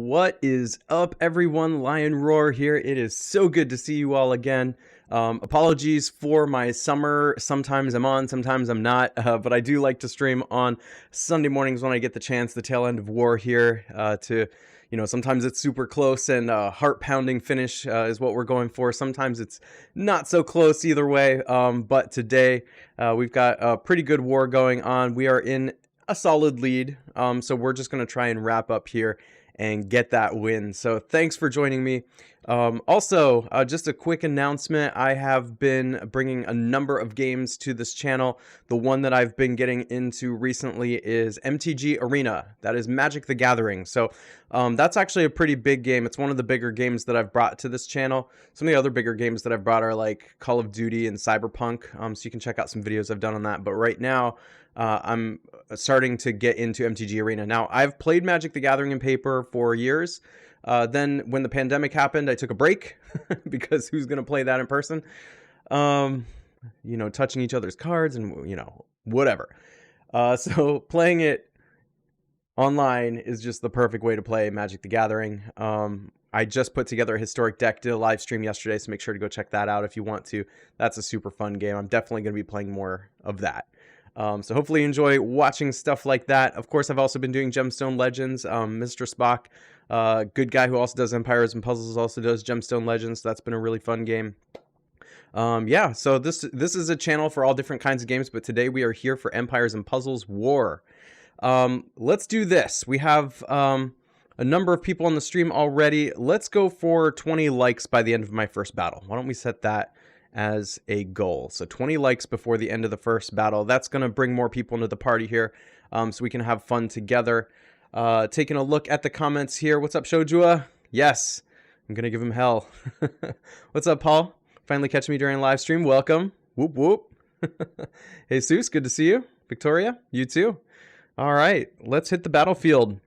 What is up, everyone? Lion Roar here. It is so good to see you all again. Apologies for my summer. Sometimes I'm on, sometimes I'm not, but I do like to stream on Sunday mornings when I get the chance, the tail end of war here, sometimes it's super close and heart-pounding finish is what we're going for. Sometimes it's not so close either way, but today we've got a pretty good war going on. We are in a solid lead, so we're just going to try and wrap up here and get that win. So thanks for joining me. Also, just a quick announcement. I have been bringing a number of games to this channel. The one that I've been getting into recently is MTG Arena. That is Magic the Gathering. So that's actually a pretty big game. It's one of the bigger games that I've brought to this channel. Some of the other bigger games that I've brought are like Call of Duty and Cyberpunk. So you can check out some videos I've done on that. But right now, I'm starting to get into MTG Arena. Now, I've played Magic the Gathering in paper for years. Then when the pandemic happened, I took a break because who's going to play that in person? Touching each other's cards and, whatever. So playing it online is just the perfect way to play Magic the Gathering. I just put together a historic deck, did a live stream yesterday, so make sure to go check that out if you want to. That's a super fun game. I'm definitely going to be playing more of that. So hopefully you enjoy watching stuff like that. Of course, I've also been doing Gemstone Legends. Mr. Spock, good guy who also does Empires and Puzzles, also does Gemstone Legends. So that's been a really fun game. Yeah, so this is a channel for all different kinds of games, but today we are here for Empires and Puzzles War. Let's do this. We have a number of people on the stream already. Let's go for 20 likes by the end of my first battle. Why don't we set that as a goal? So 20 likes before the end of the first battle. That's going to bring more people into the party here, so we can have fun together. Taking a look at the comments here. What's up, Shojua? Yes, I'm going to give him hell. What's up, Paul? Finally catching me during a live stream. Welcome. Whoop, whoop. Hey, Seuss, good to see you. Victoria, you too. All right, let's hit the battlefield.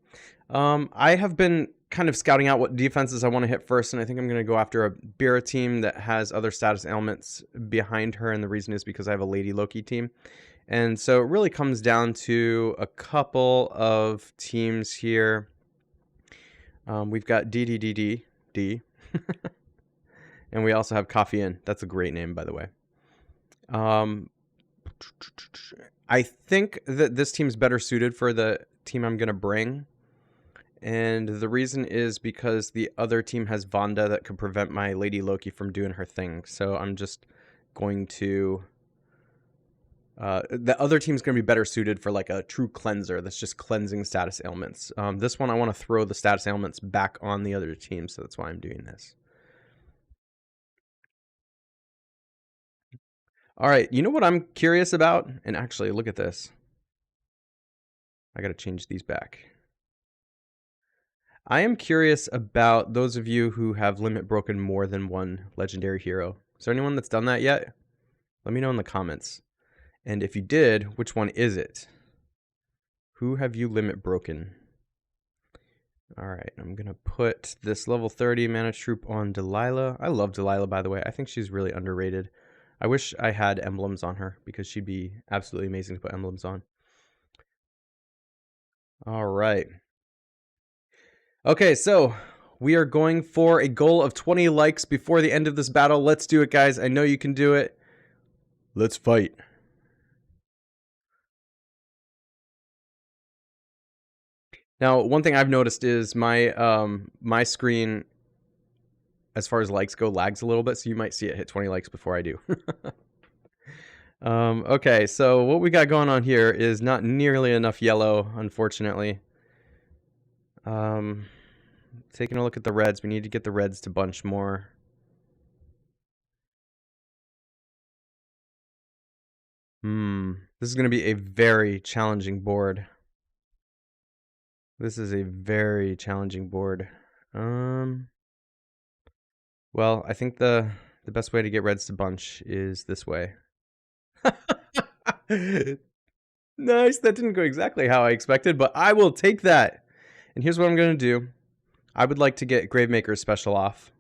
I have been kind of scouting out what defenses I want to hit first, and I think I'm going to go after a Bira team that has other status ailments behind her, and the reason is because I have a Lady Loki team. And so it really comes down to a couple of teams here. We've got D. And we also have Coffee Inn. That's a great name, by the way. I think that this team's better suited for the team I'm going to bring. And the reason is because the other team has Vonda that could prevent my Lady Loki from doing her thing. So I'm just going to... the other team's going to be better suited for like a true cleanser that's just cleansing status ailments. This one, I want to throw the status ailments back on the other team, so that's why I'm doing this. All right, you know what I'm curious about? And actually, look at this. I got to change these back. I am curious about those of you who have limit broken more than one legendary hero. Is there anyone that's done that yet? Let me know in the comments. And if you did, which one is it? Who have you limit broken? All right, I'm going to put this level 30 mana troop on Delilah. I love Delilah, by the way. I think she's really underrated. I wish I had emblems on her because she'd be absolutely amazing to put emblems on. All right. Okay, so we are going for a goal of 20 likes before the end of this battle. Let's do it, guys. I know you can do it. Let's fight. Now, one thing I've noticed is my my screen, as far as likes go, lags a little bit, so you might see it hit 20 likes before I do. Okay, so what we got going on here is not nearly enough yellow, unfortunately. Taking a look at the reds, we need to get the reds to bunch more. This is going to be a very challenging board. This is a very challenging board. Well, I think the best way to get reds to bunch is this way. Nice, that didn't go exactly how I expected, but I will take that. And here's what I'm going to do. I would like to get Gravemaker's special off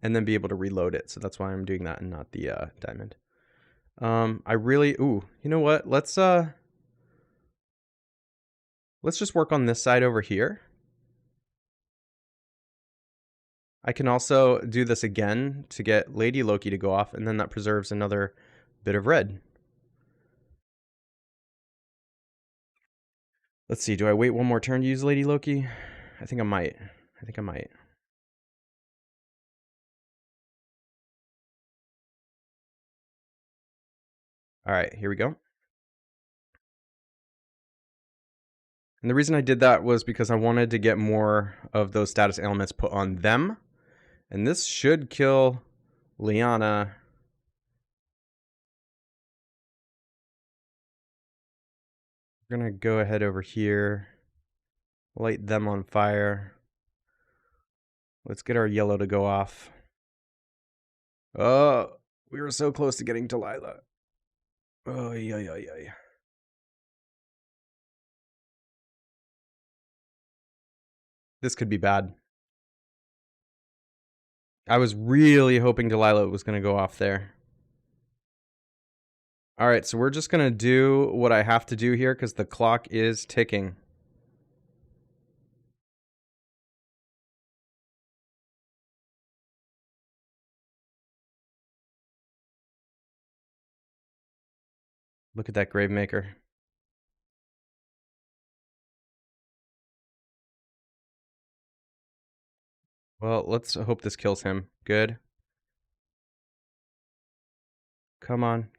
and then be able to reload it. So that's why I'm doing that and not the diamond. Ooh, you know what? Let's just work on this side over here. I can also do this again to get Lady Loki to go off, and then that preserves another bit of red. Let's see, do I wait one more turn to use Lady Loki? I think I might. All right, here we go. And the reason I did that was because I wanted to get more of those status ailments put on them. And this should kill Liana. We're going to go ahead over here. Light them on fire. Let's get our yellow to go off. Oh, we were so close to getting Delilah. Oh, yeah. This could be bad. I was really hoping Delilah was going to go off there. All right, so we're just going to do what I have to do here because the clock is ticking. Look at that Gravemaker. Well, let's hope this kills him. Good. Come on.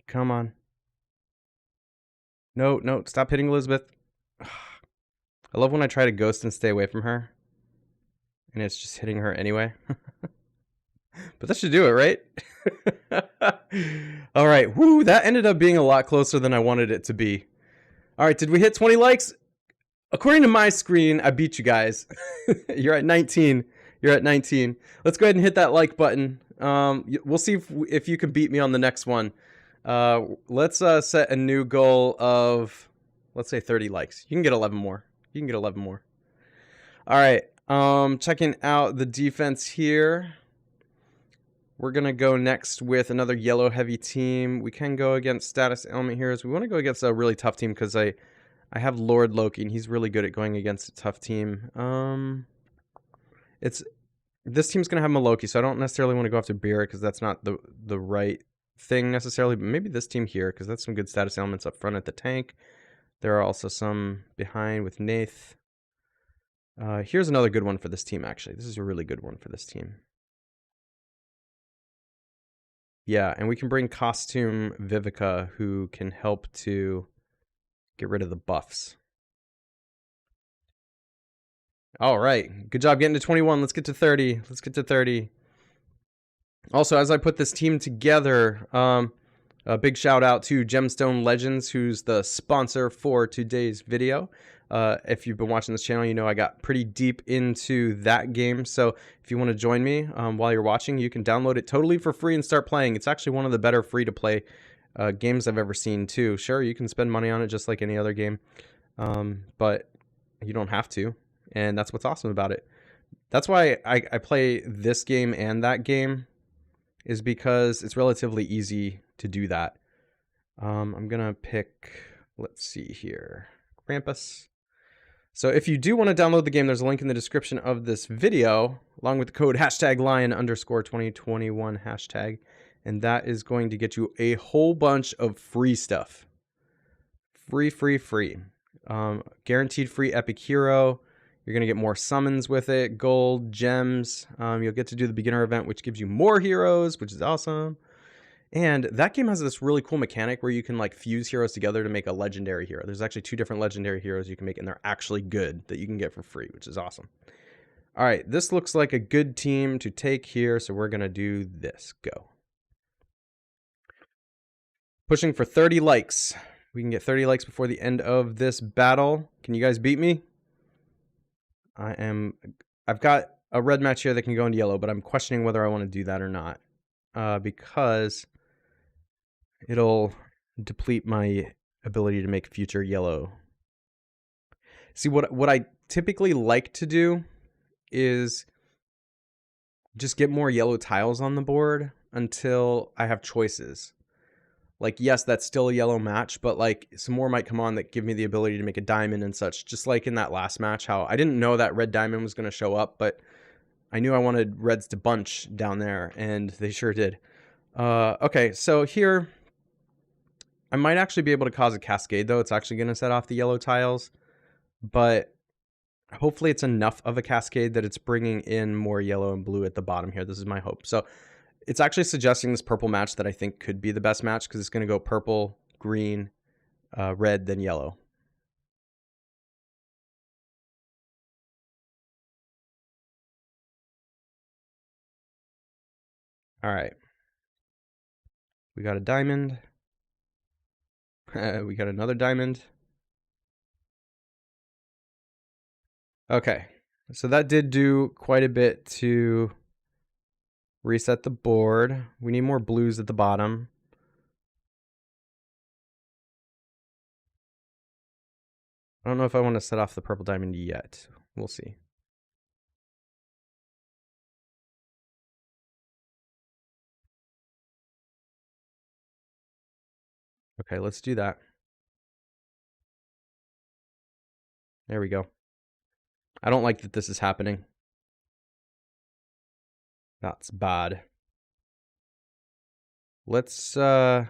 No, stop hitting Elizabeth. I love when I try to ghost and stay away from her. And it's just hitting her anyway. But that should do it, right? All right. Woo, that ended up being a lot closer than I wanted it to be. All right, did we hit 20 likes? According to my screen, I beat you guys. You're at 19. Let's go ahead and hit that like button. We'll see if you can beat me on the next one. Let's set a new goal of, let's say 30 likes. You can get 11 more. All right. Checking out the defense here. We're going to go next with another yellow heavy team. We can go against status element heroes. We want to go against a really tough team because I have Lord Loki and he's really good at going against a tough team. This team's going to have Maloki, so I don't necessarily want to go after Beer because that's not the right thing necessarily, but maybe this team here because that's some good status elements up front at the tank. There are also some behind with Nath. Here's another good one for this team, actually. This is a really good one for this team. Yeah, and we can bring Costume Vivica, who can help to get rid of the buffs. All right, good job getting to 21. Let's get to 30. Also, as I put this team together, a big shout out to Gemstone Legends, who's the sponsor for today's video. If you've been watching this channel, you know I got pretty deep into that game. So if you want to join me while you're watching, you can download it totally for free and start playing. It's actually one of the better free-to-play games I've ever seen, too. Sure, you can spend money on it just like any other game, but you don't have to. And that's what's awesome about it. That's why I play this game and that game, is because it's relatively easy to do that. I'm going to pick, let's see here, Krampus. So if you do want to download the game, there's a link in the description of this video, along with the code #lion_2021 hashtag. And that is going to get you a whole bunch of free stuff. Free. Guaranteed free epic hero. You're going to get more summons with it, gold, gems. You'll get to do the beginner event, which gives you more heroes, which is awesome. And that game has this really cool mechanic where you can like fuse heroes together to make a legendary hero. There's actually 2 different legendary heroes you can make, and they're actually good that you can get for free, which is awesome. All right, this looks like a good team to take here, so we're going to do this. Go. Pushing for 30 likes. We can get 30 likes before the end of this battle. Can you guys beat me? I've got a red match here that can go into yellow, but I'm questioning whether I want to do that or not. Because it'll deplete my ability to make future yellow. See, what I typically like to do is just get more yellow tiles on the board until I have choices. Like, yes, that's still a yellow match, but like some more might come on that give me the ability to make a diamond and such. Just like in that last match, how I didn't know that red diamond was going to show up, but I knew I wanted reds to bunch down there, and they sure did. Okay, so here, I might actually be able to cause a cascade, though. It's actually going to set off the yellow tiles, but hopefully it's enough of a cascade that it's bringing in more yellow and blue at the bottom here. This is my hope. So it's actually suggesting this purple match that I think could be the best match, because it's going to go purple, green, red, then yellow. All right. We got a diamond. We got another diamond. Okay. So that did do quite a bit to reset the board. We need more blues at the bottom. I don't know if I want to set off the purple diamond yet. We'll see. Okay, let's do that. There we go. I don't like that this is happening. That's bad. Let's yeah,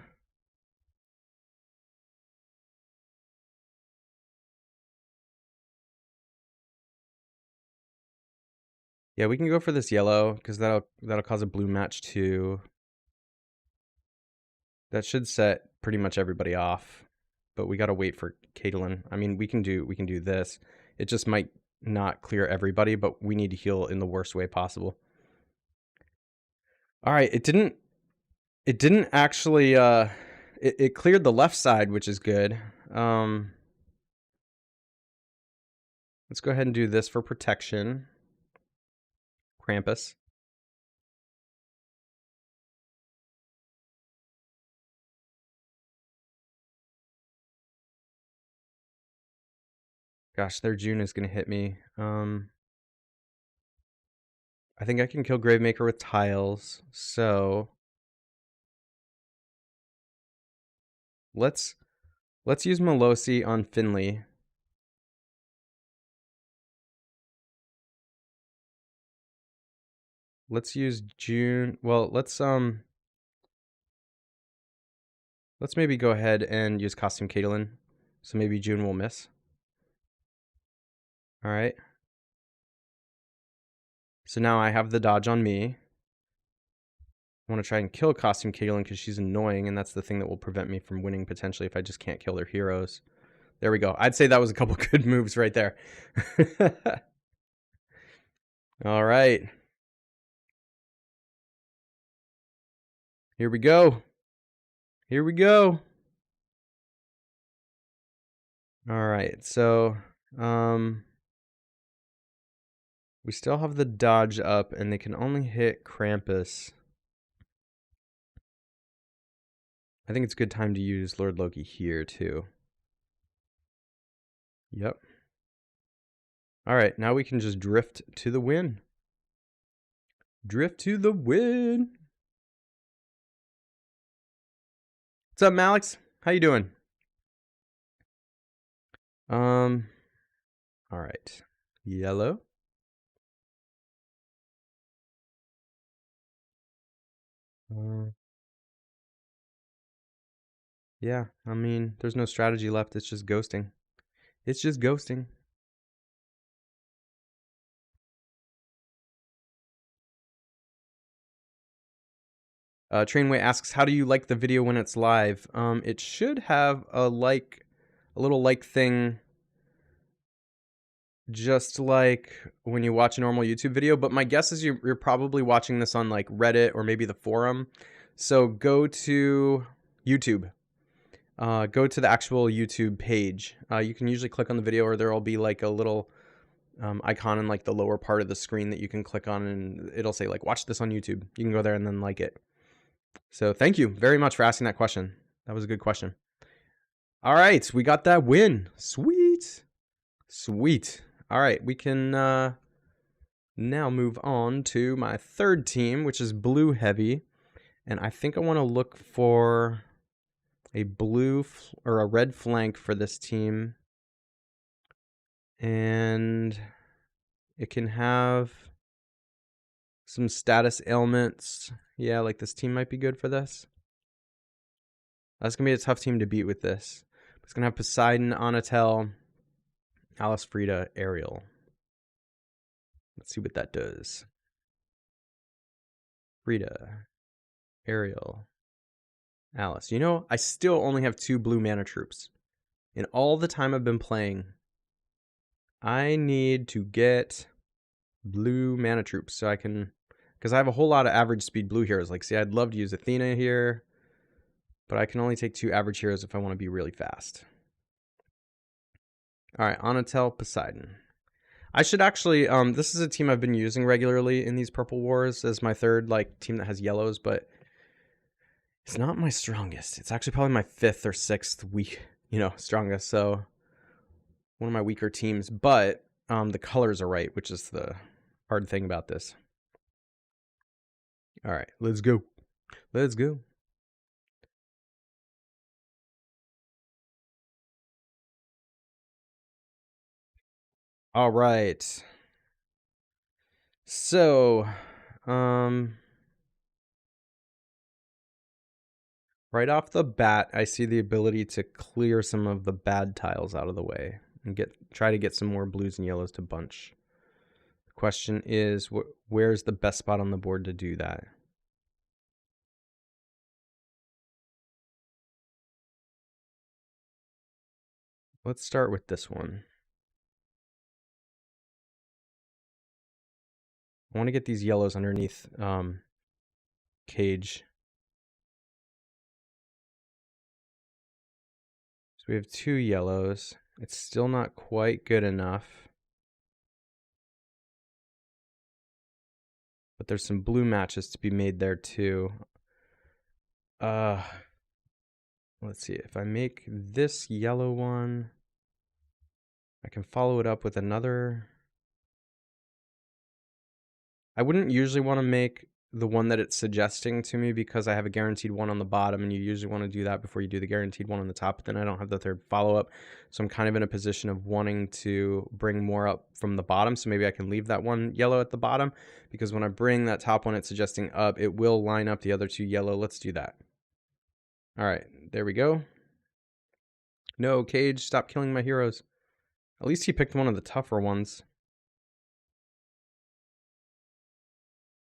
we can go for this yellow, because that'll cause a blue match too. That should set pretty much everybody off, but we gotta wait for Caitlin. I mean, we can do this. It just might not clear everybody, but we need to heal in the worst way possible. All right, it didn't actually it cleared the left side, which is good. Let's go ahead and do this for protection. Krampus. Gosh, their June is going to hit me. I think I can kill Gravemaker with tiles, so let's use Melosi on Finley. Let's use June. Well, let's maybe go ahead and use Costume Caitlin, so maybe June will miss. All right. So now I have the dodge on me. I want to try and kill Costume Caitlin because she's annoying, and that's the thing that will prevent me from winning potentially if I just can't kill their heroes. There we go. I'd say that was a couple good moves right there. All right. Here we go. Here we go. All right. So, we still have the dodge up, and they can only hit Krampus. I think it's a good time to use Lord Loki here, too. Yep. All right, now we can just drift to the win. Drift to the win. What's up, Malix? How you doing? All right. Yellow. Yeah, I mean, there's no strategy left. It's just ghosting. It's just ghosting. Trainway asks, how do you like the video when it's live? It should have a little like thing, just like when you watch a normal YouTube video. But my guess is you're probably watching this on like Reddit or maybe the forum. So go to YouTube. Go to the actual YouTube page. You can usually click on the video, or there'll be like a little icon in like the lower part of the screen that you can click on, and it'll say like, watch this on YouTube. You can go there and then like it. So thank you very much for asking that question. That was a good question. All right, we got that win. Sweet. Sweet. All right, we can now move on to my third team, which is blue heavy. And I think I want to look for a blue or a red flank for this team. And it can have some status ailments. Yeah, like this team might be good for this. That's going to be a tough team to beat with this. It's going to have Poseidon, Anatel, Alice, Frida, Ariel. Let's see what that does. Frida, Ariel, Alice. You know, I still only have 2 blue mana troops. In all the time I've been playing, I need to get blue mana troops so I can... Because I have a whole lot of average speed blue heroes. Like, see, I'd love to use Athena here, but I can only take 2 average heroes if I want to be really fast. All right, Anatel, Poseidon. I should actually, this is a team I've been using regularly in these Purple Wars as my third, like, team that has yellows, but it's not my strongest. It's actually probably my 5th or 6th weak, strongest, so one of my weaker teams, but the colors are right, which is the hard thing about this. All right, let's go. Let's go. All right. So, right off the bat, I see the ability to clear some of the bad tiles out of the way and try to get some more blues and yellows to bunch. The question is, where's the best spot on the board to do that? Let's start with this one. I want to get these yellows underneath Cage. So we have 2 yellows. It's still not quite good enough. But there's some blue matches to be made there too. Let's see. If I make this yellow one, I can follow it up with another. I wouldn't usually want to make the one that it's suggesting to me because I have a guaranteed one on the bottom, and you usually want to do that before you do the guaranteed one on the top, but then I don't have the third follow-up. So I'm kind of in a position of wanting to bring more up from the bottom, so maybe I can leave that one yellow at the bottom, because when I bring that top one it's suggesting up, it will line up the other 2 yellow. Let's do that. All right, there we go. No, Cage, stop killing my heroes. At least he picked one of the tougher ones.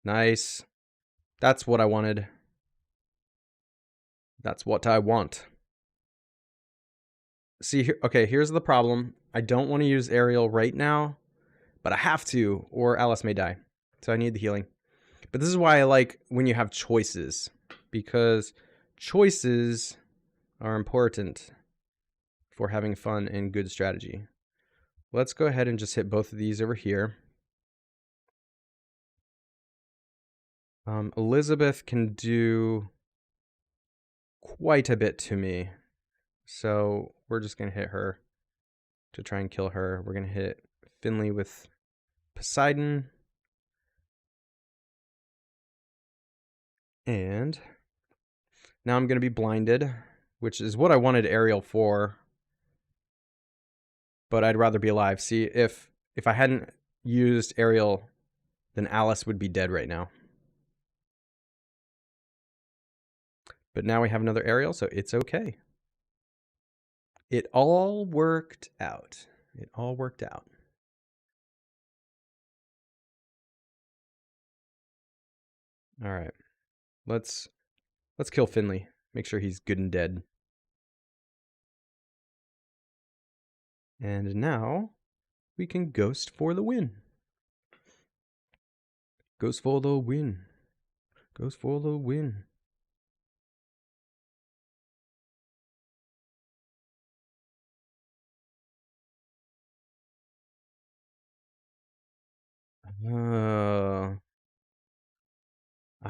Nice. That's what I wanted. That's what I want. See, okay, here's the problem. I don't want to use Ariel right now, but I have to, or Alice may die. So I need the healing. But this is why I like when you have choices, because choices are important for having fun and good strategy. Let's go ahead and just hit both of these over here. Elizabeth can do quite a bit to me. So we're just going to hit her to try and kill her. We're going to hit Finley with Poseidon. And now I'm going to be blinded, which is what I wanted Ariel for. But I'd rather be alive. See, if I hadn't used Ariel, then Alice would be dead right now. But now we have another Ariel, so it's okay. It all worked out. It all worked out. All right. Let's kill Finley. Make sure he's good and dead. And now we can ghost for the win. Ghost for the win. Ghost for the win. I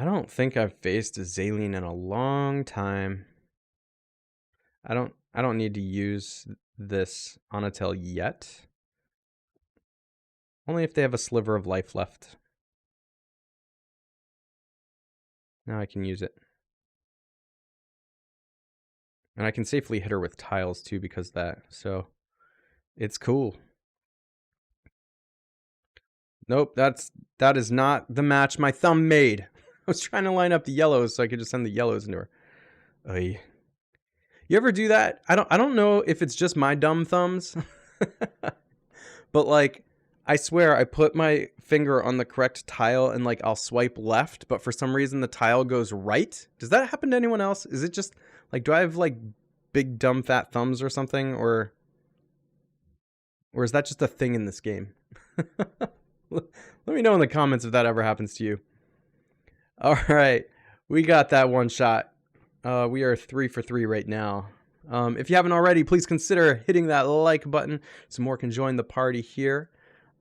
don't think I've faced a Zaleen in a long time. I don't need to use this Anatel yet. Only if they have a sliver of life left. Now I can use it. And I can safely hit her with tiles too because of that. So it's cool. Nope, that is not the match my thumb made. I was trying to line up the yellows so I could just send the yellows into her. Oy. You ever do that? I don't know if it's just my dumb thumbs. But like, I swear I put my finger on the correct tile and like I'll swipe left, but for some reason the tile goes right. Does that happen to anyone else? Is it just like, do I have like big dumb fat thumbs or something, or is that just a thing in this game? Let me know in the comments if that ever happens to you. All right, we got that one shot. We are 3 for 3 right now. If you haven't already, please consider hitting that like button so more can join the party here.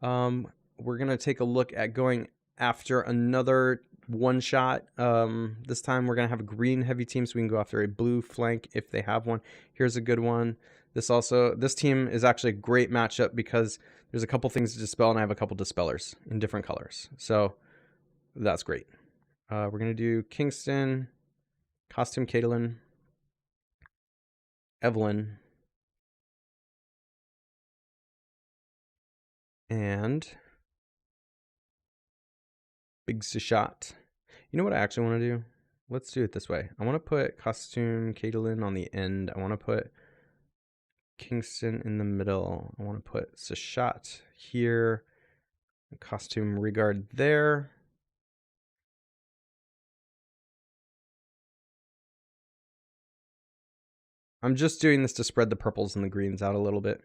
We're going to take a look at going after another one shot. This time we're going to have a green heavy team, so we can go after a blue flank if they have one. Here's a good one. This team is actually a great matchup because there's a couple things to dispel, and I have a couple dispellers in different colors. So that's great. We're going to do Kingston, Costume Caitlin, Evelyn, and Big Sashot. You know what I actually want to do? Let's do it this way. I want to put Costume Caitlin on the end. I want to put Kingston in the middle. I want to put Sashot here. Costume Regard there. I'm just doing this to spread the purples and the greens out a little bit.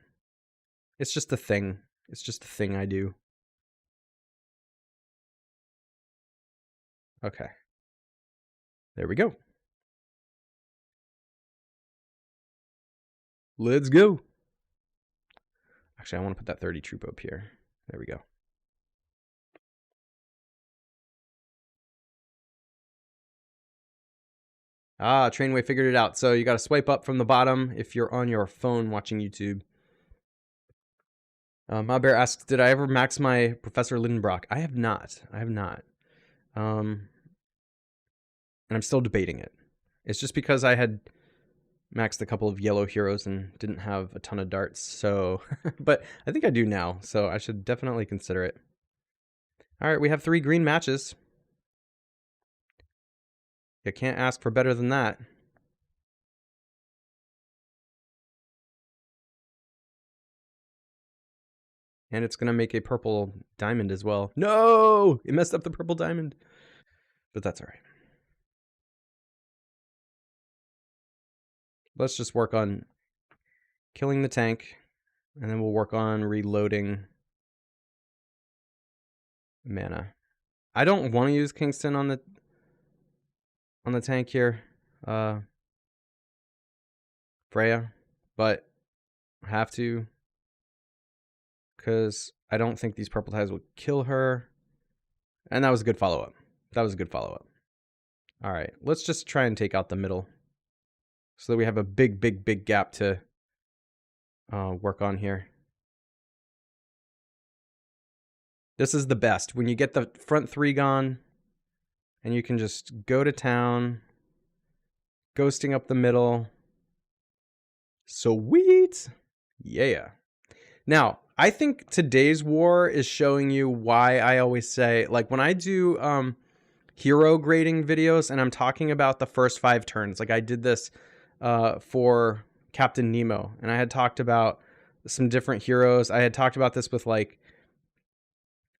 It's just a thing. It's just a thing I do. Okay. There we go. Let's go. Actually, I want to put that 30 troop up here. There we go. Ah, Trainway figured it out. So you got to swipe up from the bottom if you're on your phone watching YouTube. Ma Bear asks, did I ever max my Professor Lindenbrock? I have not. And I'm still debating it. It's just because I had maxed a couple of yellow heroes and didn't have a ton of darts. So, but I think I do now. So I should definitely consider it. All right, we have 3 green matches. You can't ask for better than that. And it's going to make a purple diamond as well. No! It messed up the purple diamond. But that's all right. Let's just work on killing the tank. And then we'll work on reloading mana. I don't want to use Kingston on the tank here. Freya. But I have to. Because I don't think these purple tiles will kill her. And that was a good follow-up. All right, let's just try and take out the middle so that we have a big gap to work on here. This is the best. When you get the front 3 gone and you can just go to town, ghosting up the middle. Sweet. Yeah. Now, I think today's war is showing you why I always say, like when I do hero grading videos and I'm talking about the first 5 turns, like I did this for Captain Nemo, and I had talked about some different heroes. I had talked about this with like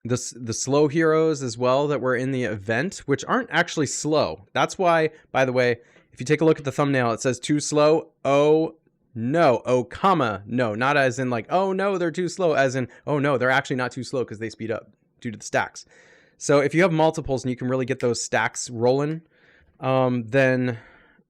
the slow heroes as well that were in the event, which aren't actually slow. That's why, by the way, if you take a look at the thumbnail, it says too slow. Oh no, oh comma no, not as in like, oh no, they're too slow, as in, oh no, they're actually not too slow because they speed up due to the stacks. So if you have multiples and you can really get those stacks rolling, then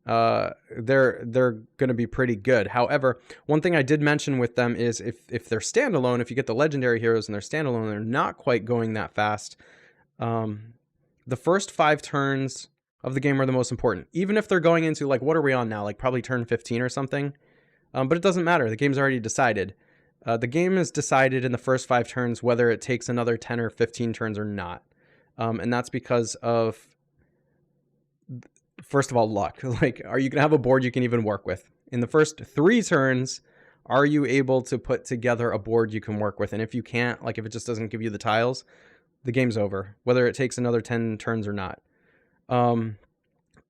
they're going to be pretty good. However, one thing I did mention with them is if they're standalone, if you get the legendary heroes and they're standalone, they're not quite going that fast. The first 5 turns of the game are the most important, even if they're going into like, what are we on now? Like probably turn 15 or something. But it doesn't matter. The game's already decided. The game is decided in the first 5 turns whether it takes another 10 or 15 turns or not. And that's because of, first of all, luck. Like, are you going to have a board you can even work with? In the first 3 turns, are you able to put together a board you can work with? And if you can't, like if it just doesn't give you the tiles, the game's over, whether it takes another 10 turns or not.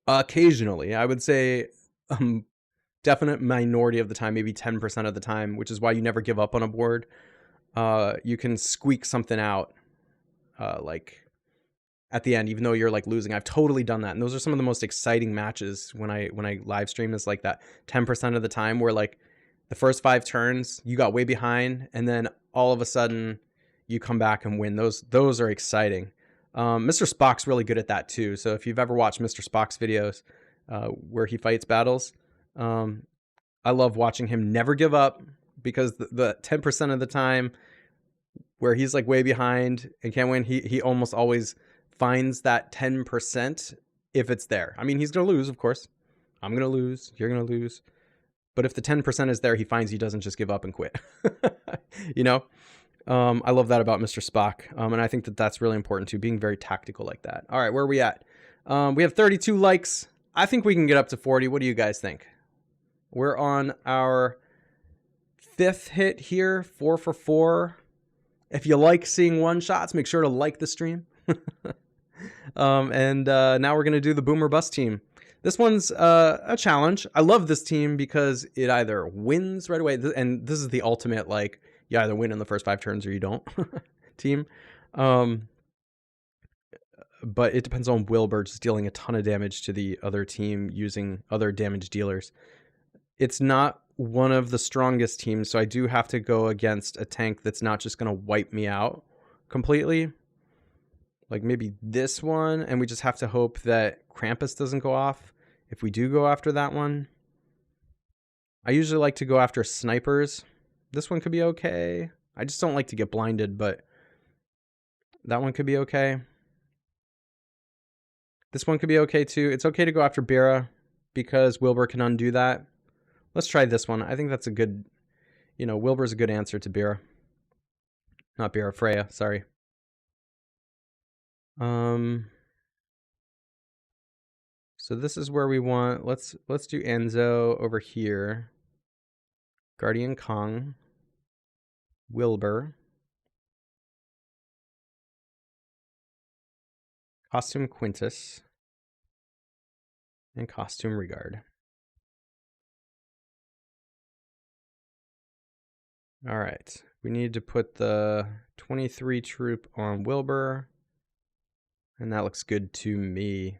Occasionally, I would say definite minority of the time, maybe 10% of the time, which is why you never give up on a board. You can squeak something out like at the end, even though you're like losing. I've totally done that, and those are some of the most exciting matches when I live stream, is like that 10% of the time where like the first 5 turns you got way behind, and then all of a sudden you come back and win. Those are exciting. Mr. Spock's really good at that too. So if you've ever watched Mr. Spock's videos where he fights battles, I love watching him never give up, because the 10% of the time where he's like way behind and can't win, he almost always finds that 10% if it's there. I mean, he's going to lose, of course. I'm going to lose. You're going to lose. But if the 10% is there, he finds he doesn't just give up and quit. You know? I love that about Mr. Spock. And I think that that's really important too, being very tactical like that. All right, where are we at? We have 32 likes. I think we can get up to 40. What do you guys think? We're on our 5th hit here, 4 for 4. If you like seeing one-shots, make sure to like the stream. And now we're going to do the Boomer Bust team. This one's a challenge. I love this team because it either wins right away, and this is the ultimate, like, you either win in the first 5 turns or you don't team. But it depends on Wilbur just dealing a ton of damage to the other team using other damage dealers. It's not one of the strongest teams, so I do have to go against a tank that's not just going to wipe me out completely. Like maybe this one, and we just have to hope that Krampus doesn't go off if we do go after that one. I usually like to go after snipers. This one could be okay. I just don't like to get blinded, but that one could be okay. This one could be okay too. It's okay to go after Bera because Wilbur can undo that. Let's try this one. I think that's a good, Wilbur's a good answer to Bera. Not Bera, Freya, sorry. So this is where we want, let's do Enzo over here. Guardian Kong. Wilbur. Costume Quintus. And Costume Regard. All right. We need to put the 23 troop on Wilbur. And that looks good to me.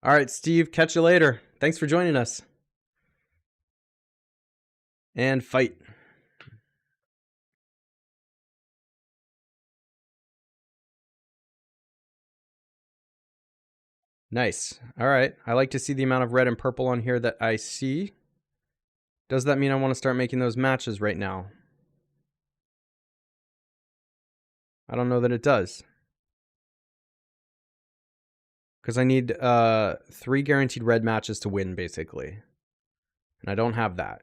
All right, Steve, catch you later. Thanks for joining us. And fight. Nice. All right. I like to see the amount of red and purple on here that I see. Does that mean I want to start making those matches right now? I don't know that it does. Because I need 3 guaranteed red matches to win, basically. And I don't have that.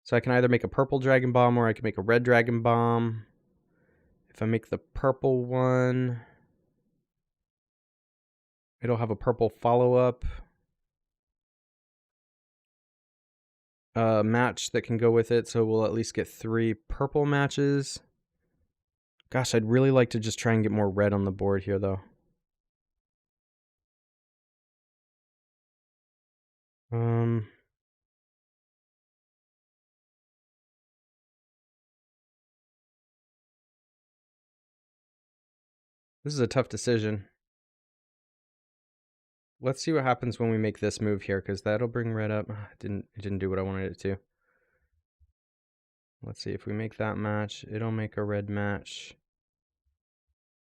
So I can either make a purple Dragon Bomb or I can make a red Dragon Bomb. If I make the purple one, it'll have a purple follow-up match that can go with it. So we'll at least get 3 purple matches. Gosh, I'd really like to just try and get more red on the board here, though. This is a tough decision. Let's see what happens when we make this move here, because that'll bring red up. It didn't do what I wanted it to. Let's see, if we make that match, it'll make a red match.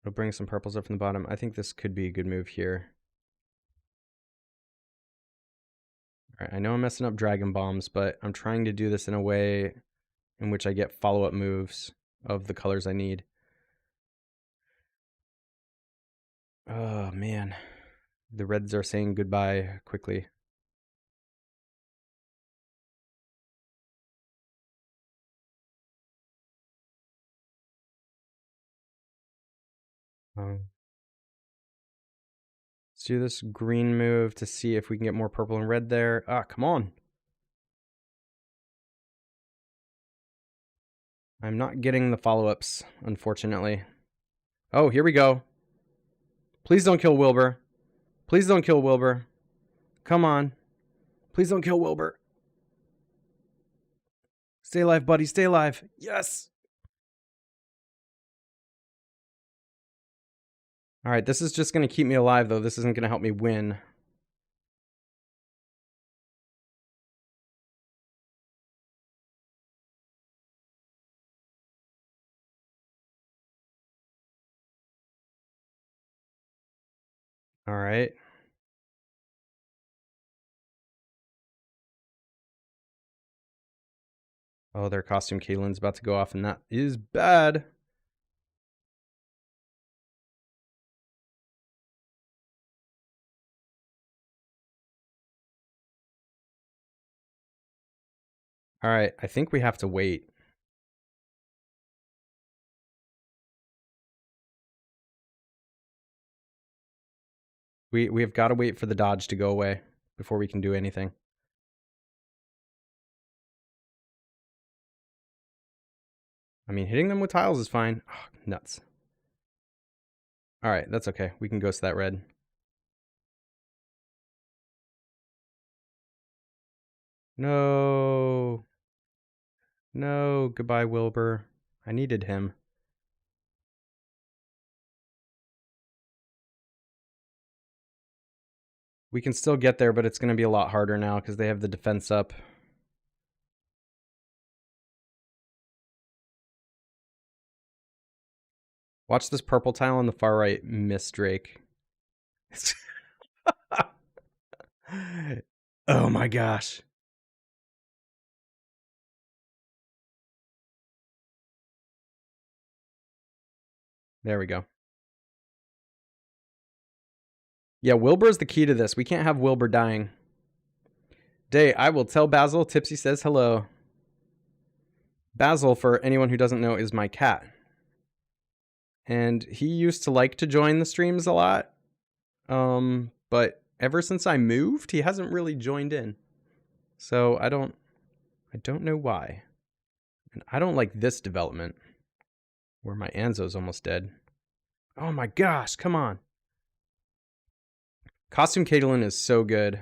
It'll bring some purples up from the bottom. I think this could be a good move here. Alright, I know I'm messing up Dragon Bombs, but I'm trying to do this in a way in which I get follow-up moves of the colors I need. Oh, man. The reds are saying goodbye quickly. Let's do this green move to see if we can get more purple and red there. Ah, come on. I'm not getting the follow-ups, unfortunately. Oh, here we go. Please don't kill Wilbur. Please don't kill Wilbur. Come on. Please don't kill Wilbur. Stay alive, buddy. Stay alive. Yes. All right, this is just going to keep me alive, though. This isn't going to help me win. All right. Oh, their costume Caitlin's about to go off, and that is bad. All right, I think we have to wait. We have got to wait for the dodge to go away before we can do anything. I mean, hitting them with tiles is fine. Oh, nuts. All right, that's okay. We can ghost that red. No. No, goodbye, Wilbur. I needed him. We can still get there, but it's going to be a lot harder now because they have the defense up. Watch this purple tile on the far right miss Drake. Oh my gosh. There we go. Yeah, Wilbur is the key to this. We can't have Wilbur dying. Day, I will tell Basil. Tipsy says hello. Basil, for anyone who doesn't know, is my cat. And he used to like to join the streams a lot. But ever since I moved, he hasn't really joined in. So I don't know why. And I don't like this development where my Anzo's almost dead. Oh my gosh, come on. Costume Caitlin is so good.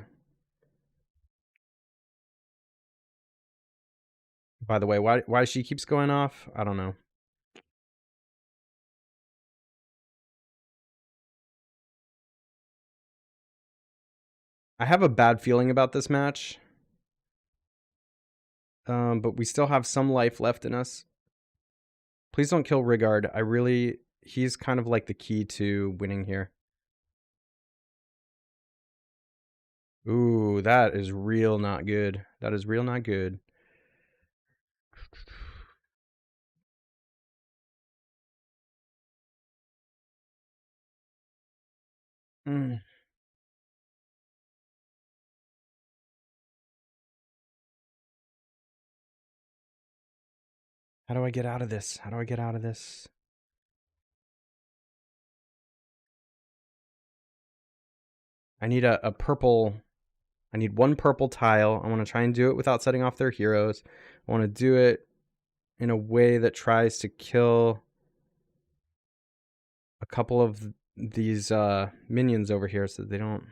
By the way, why she keeps going off, I don't know. I have a bad feeling about this match. But we still have some life left in us. Please don't kill Rigard. He's kind of like the key to winning here. Ooh, that is real not good. That is real not good. Mm. How do I get out of this? How do I get out of this? I need a purple. I need one purple tile. I want to try and do it without setting off their heroes. I want to do it in a way that tries to kill a couple of these minions over here so that they don't...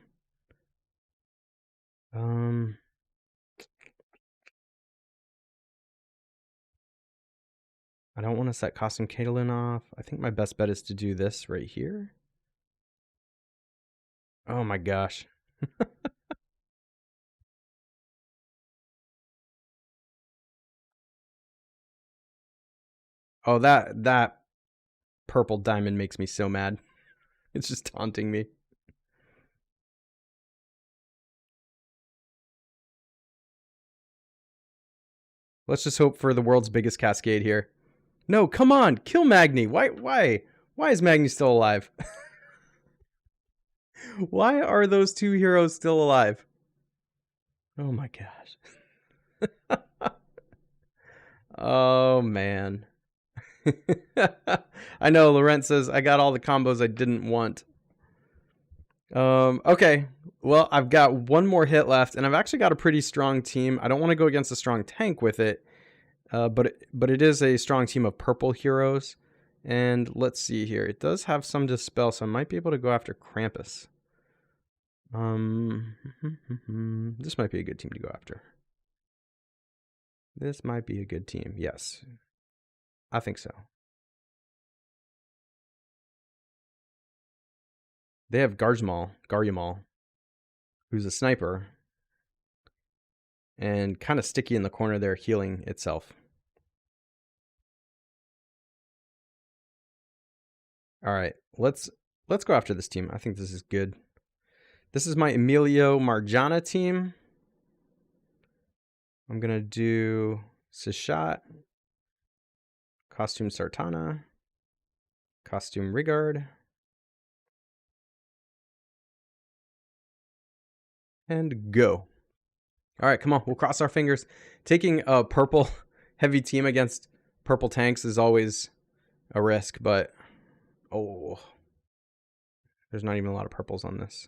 I don't want to set Costume Caitlin off. I think my best bet is to do this right here. Oh my gosh. Oh, that purple diamond makes me so mad. It's just taunting me. Let's just hope for the world's biggest cascade here. No, come on, kill Magni. Why is Magni still alive? Why are those two heroes still alive? Oh my gosh. Oh man. I know, Laurent says I got all the combos I didn't want. Okay. Well, I've got one more hit left, and I've actually got a pretty strong team. I don't want to go against a strong tank with it. but it is a strong team of purple heroes. And let's see here. It does have some Dispel, so I might be able to go after Krampus. This might be a good team to go after. This might be a good team. Yes. I think so. They have Garyamal, who's a sniper. And kind of sticky in the corner there, healing itself. All right, let's go after this team. I think this is good. This is my Emilio Marjana team. I'm gonna do Sishat, Costume Sartana, Costume Rigard, and go. All right, come on, we'll cross our fingers. Taking a purple heavy team against purple tanks is always a risk, but oh, there's not even a lot of purples on this.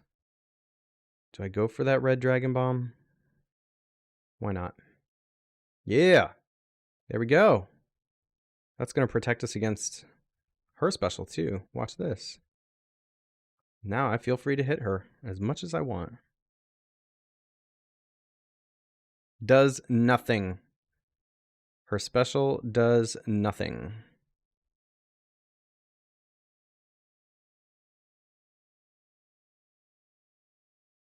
Do I go for that red Dragon Bomb? Why not? Yeah, there we go. That's going to protect us against her special too. Watch this. Now I feel free to hit her as much as I want. Does nothing. Her special does nothing.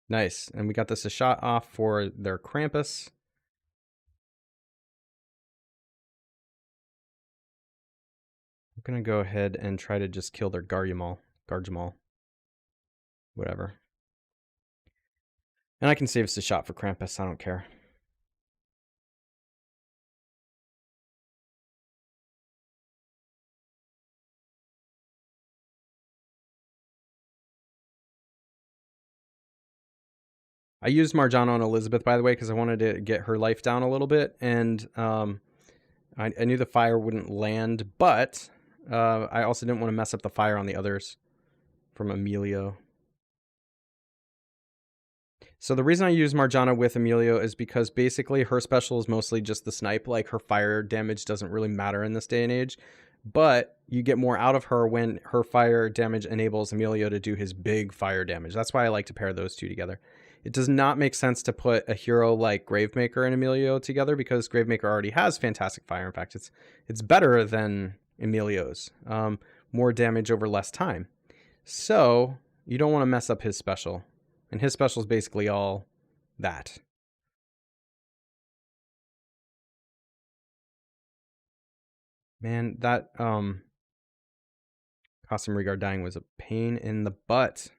Nice. And we got this a shot off for their Krampus. I'm going to go ahead and try to just kill their Garyamal. Whatever. And I can save us a shot for Krampus. I don't care. I used Marjana on Elizabeth, by the way, because I wanted to get her life down a little bit. And I knew the fire wouldn't land, but I also didn't want to mess up the fire on the others from Emilio. So the reason I use Marjana with Emilio is because basically her special is mostly just the snipe. Like, her fire damage doesn't really matter in this day and age. But you get more out of her when her fire damage enables Emilio to do his big fire damage. That's why I like to pair those two together. It does not make sense to put a hero like Gravemaker and Emilio together because Gravemaker already has fantastic fire. In fact, it's better than Emilio's. More damage over less time. So you don't want to mess up his special. And his special is basically all that. Man, that Costume Rigard dying was a pain in the butt.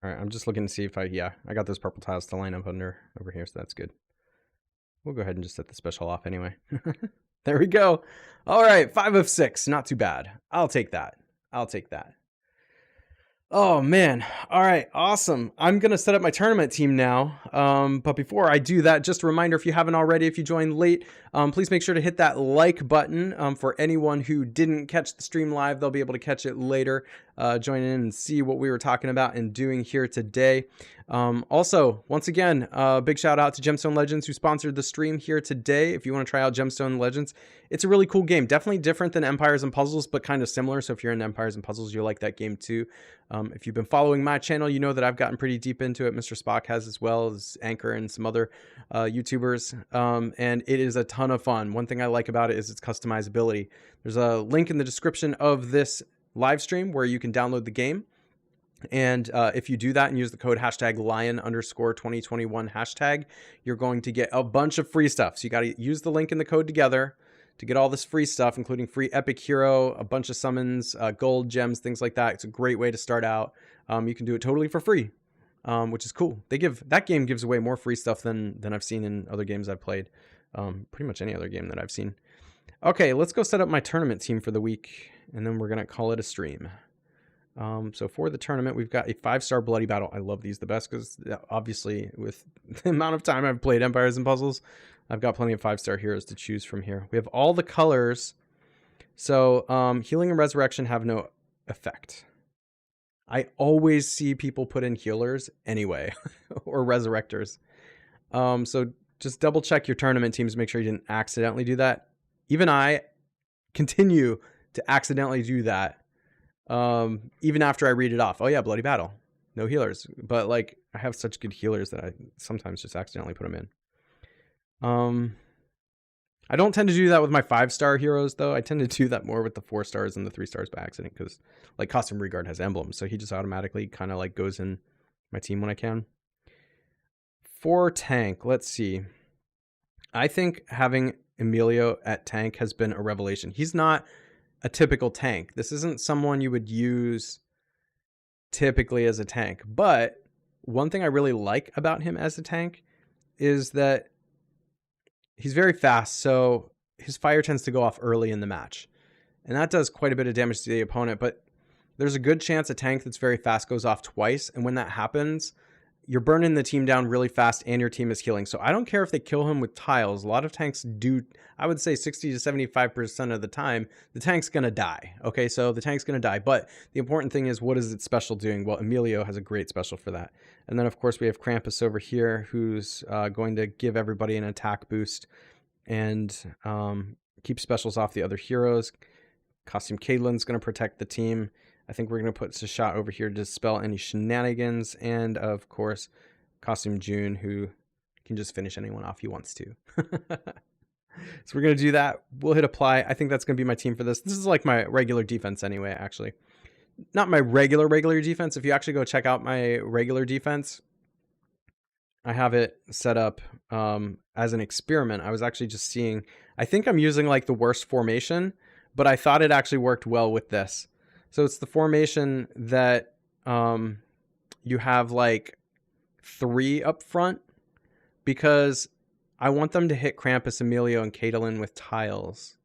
All right, I'm just looking to see if I got those purple tiles to line up over here, so that's good. We'll go ahead and just set the special off anyway. There we go. All right, 5 of 6, not too bad. I'll take that. Oh man. All right, awesome. I'm going to set up my tournament team now. But before I do that, just a reminder, if you haven't already, if you joined late, please make sure to hit that like button. For anyone who didn't catch the stream live, they'll be able to catch it later, join in and see what we were talking about and doing here today. Also, once again, big shout out to Gemstone Legends who sponsored the stream here today. If you want to try out Gemstone Legends, it's a really cool game. Definitely different than Empires and Puzzles, but kind of similar. So if you're in Empires and Puzzles, you'll like that game too. If you've been following my channel, you know that I've gotten pretty deep into it. Mr. Spock has, as well as Anchor and some other YouTubers. And it is a ton of fun. One thing I like about it is its customizability. There's a link in the description of this live stream where you can download the game. And if you do that and use the code #lion_2021 hashtag, you're going to get a bunch of free stuff. So you got to use the link in the code together to get all this free stuff, including free epic hero, a bunch of summons, gold, gems, things like that. It's a great way to start out. You can do it totally for free, which is cool. That game gives away more free stuff than I've seen in other games I've played. Pretty much any other game that I've seen. Okay, let's go set up my tournament team for the week, and then we're going to call it a stream. So for the tournament, we've got a 5-star Bloody Battle. I love these the best because obviously with the amount of time I've played Empires and Puzzles, I've got plenty of 5-star heroes to choose from here. We have all the colors. So healing and resurrection have no effect. I always see people put in healers anyway, or resurrectors. So just double check your tournament teams, make sure you didn't accidentally do that. Even I continue to accidentally do that. Even after I read it off. Oh yeah, bloody battle. No healers. But like, I have such good healers that I sometimes just accidentally put them in. I don't tend to do that with my 5-star heroes, though. I tend to do that more with the 4 stars and the 3 stars by accident, because like Costume Regard has emblems, so he just automatically kind of like goes in my team when I can. For tank, let's see. I think having Emilio at tank has been a revelation. He's not a typical tank. This isn't someone you would use typically as a tank, but one thing I really like about him as a tank is that he's very fast, so his fire tends to go off early in the match. And that does quite a bit of damage to the opponent, but there's a good chance a tank that's very fast goes off twice, and when that happens, you're burning the team down really fast and your team is healing. So I don't care if they kill him with tiles. A lot of tanks do, I would say 60 to 75% of the time, the tank's going to die. Okay, so the tank's going to die. But the important thing is, what is its special doing? Well, Emilio has a great special for that. And then, of course, we have Krampus over here, who's going to give everybody an attack boost and keep specials off the other heroes. Costume Caitlin's going to protect the team. I think we're going to put Sashat over here to dispel any shenanigans. And, of course, Costume June, who can just finish anyone off he wants to. So we're going to do that. We'll hit apply. I think that's going to be my team for this. This is like my regular defense anyway, actually. Not my regular defense. If you actually go check out my regular defense, I have it set up as an experiment. I was actually just seeing, I think I'm using like the worst formation, but I thought it actually worked well with this. So it's the formation that you have like 3 up front, because I want them to hit Krampus, Emilio, and Caitlin with tiles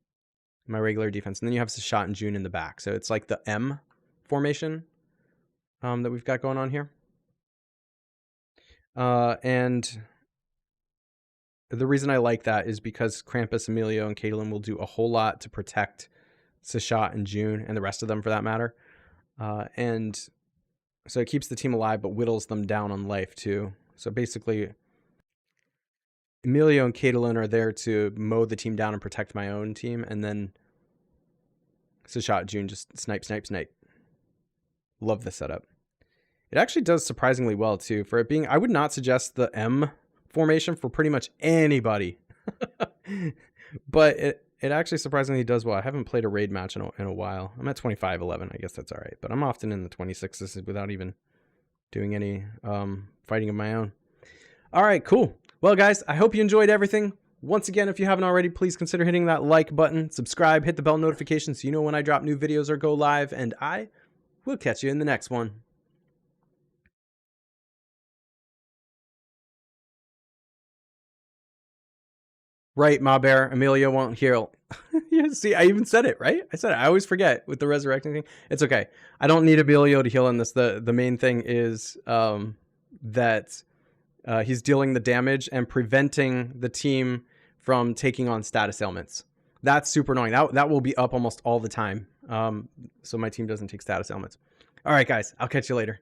in my regular defense. And then you have Sashat and June in the back. So it's like the M formation that we've got going on here. And the reason I like that is because Krampus, Emilio, and Caitlin will do a whole lot to protect Sashat and June, and the rest of them for that matter. And so it keeps the team alive, but whittles them down on life too. So basically, Emilio and Caitlin are there to mow the team down and protect my own team, and then Sashat and June just snipe, snipe, snipe. Love the setup. It actually does surprisingly well too. For it being, I would not suggest the M formation for pretty much anybody. But it actually surprisingly does well. I haven't played a raid match in a while. I'm at 25-11. I guess that's all right. But I'm often in the 26s without even doing any fighting of my own. All right, cool. Well, guys, I hope you enjoyed everything. Once again, if you haven't already, please consider hitting that like button, subscribe, hit the bell notification so you know when I drop new videos or go live. And I will catch you in the next one. Right, Ma Bear. Emilio won't heal. Yeah, see, I even said it, right? I said it. I always forget with the resurrecting thing. It's okay. I don't need Emilio to heal in this. The main thing is that he's dealing the damage and preventing the team from taking on status ailments. That's super annoying. That will be up almost all the time. So my team doesn't take status ailments. All right, guys. I'll catch you later.